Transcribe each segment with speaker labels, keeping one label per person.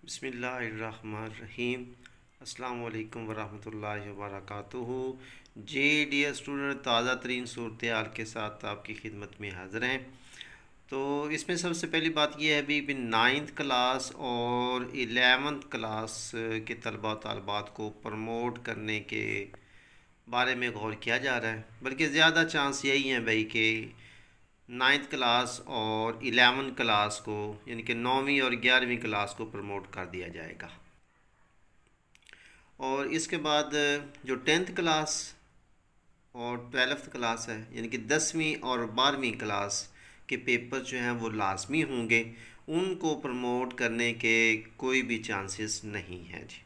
Speaker 1: बिस्मिल्लाहिर्रहमानिर्रहीम। अस्सलाम वालेकुम वरहमतुल्लाहि वबरकातुहू। जी डियर स्टूडेंट, ताज़ा तरीन सूरत हाल के साथ आपकी खिदमत में हाज़िर हैं। तो इसमें सबसे पहली बात यह है भी 9th क्लास और 11th क्लास के तलबा तालबात को प्रमोट करने के बारे में गौर किया जा रहा है, बल्कि ज़्यादा चांस यही है भाई कि 9th क्लास और 11th क्लास को यानी कि 9वीं और 11वीं क्लास को प्रमोट कर दिया जाएगा। और इसके बाद जो 10th क्लास और 12th क्लास है यानी कि 10वीं और 12वीं क्लास के पेपर जो हैं वो लाजमी होंगे, उनको प्रमोट करने के कोई भी चांसेस नहीं हैं जी।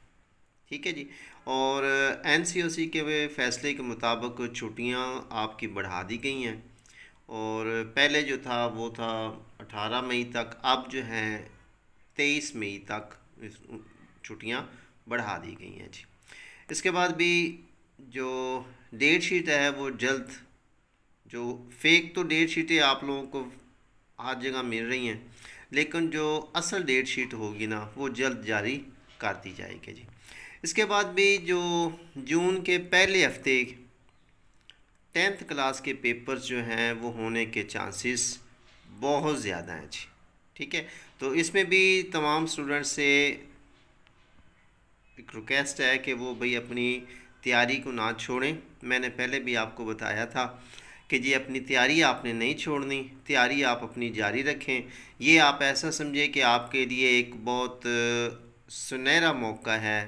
Speaker 1: ठीक है जी। और एनसीओसी के फैसले के मुताबिक छुट्टियां आपकी बढ़ा दी गई हैं और पहले जो था वो था 18 मई तक, अब जो है 23 मई तक छुट्टियां बढ़ा दी गई हैं जी। इसके बाद भी जो डेट शीट है वो जल्द, जो फेक तो डेट शीटें आप लोगों को हर जगह मिल रही हैं, लेकिन जो असल डेट शीट होगी ना वो जल्द जारी कर दी जाएगी जी। इसके बाद भी जो जून के पहले हफ्ते 10th क्लास के पेपर्स जो हैं वो होने के चांसेस बहुत ज़्यादा हैं जी। ठीक है, तो इसमें भी तमाम स्टूडेंट्स से एक रिक्वेस्ट है कि वो भाई अपनी तैयारी को ना छोड़ें। मैंने पहले भी आपको बताया था कि जी अपनी तैयारी आपने नहीं छोड़नी, तैयारी आप अपनी जारी रखें। ये आप ऐसा समझें कि आपके लिए एक बहुत सुनहरा मौका है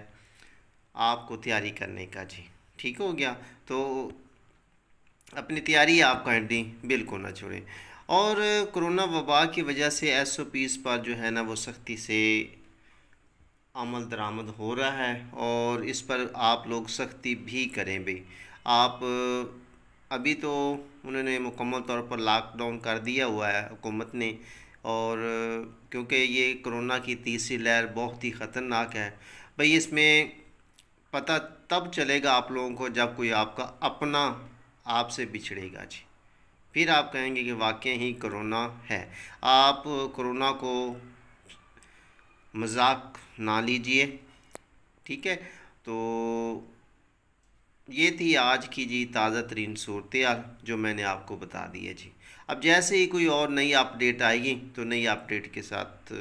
Speaker 1: आपको तैयारी करने का जी। ठीक हो गया, तो अपनी तैयारी आप कंटिन्यू बिल्कुल ना छोड़ें। और कोरोना वबा की वजह से एसओपीज़ पर जो है ना वो सख्ती से अमल दरामद हो रहा है और इस पर आप लोग सख्ती भी करें भाई। आप अभी तो उन्होंने मुकम्मल तौर पर लॉकडाउन कर दिया हुआ है हुकूमत ने, और क्योंकि ये कोरोना की तीसरी लहर बहुत ही ख़तरनाक है भाई। इसमें पता तब चलेगा आप लोगों को जब कोई आपका अपना आपसे बिछड़ेगा जी, फिर आप कहेंगे कि वाकई ही कोरोना है। आप कोरोना को मजाक ना लीजिए। ठीक है, तो ये थी आज की जी ताज़ा तरीन सूरत हाल जो मैंने आपको बता दी है जी। अब जैसे ही कोई और नई अपडेट आएगी तो नई अपडेट के साथ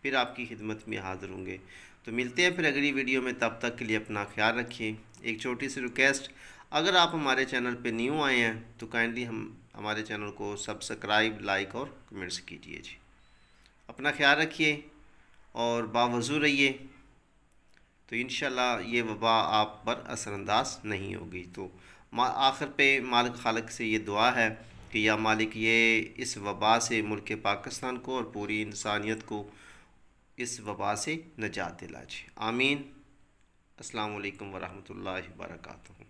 Speaker 1: फिर आपकी खिदमत में हाज़िर होंगे। तो मिलते हैं फिर अगली वीडियो में, तब तक के लिए अपना ख्याल रखिए। एक छोटी सी रिक्वेस्ट, अगर आप हमारे चैनल पे न्यू आए हैं तो काइंडली हमारे चैनल को सब्सक्राइब, लाइक और कमेंट्स कीजिए जी। अपना ख्याल रखिए और बावजू रहिए, तो इंशाल्लाह ये वबा आप पर असरअंदाज नहीं होगी। तो आखिर पे मालिक खालिक से ये दुआ है कि या मालिक ये इस वबा से मुल्क पाकिस्तान को और पूरी इंसानियत को इस वबा से नजात दिला जी। आमीन। अस्सलाम वालेकुम वरहमतुल्लाहि वबरकातुहू।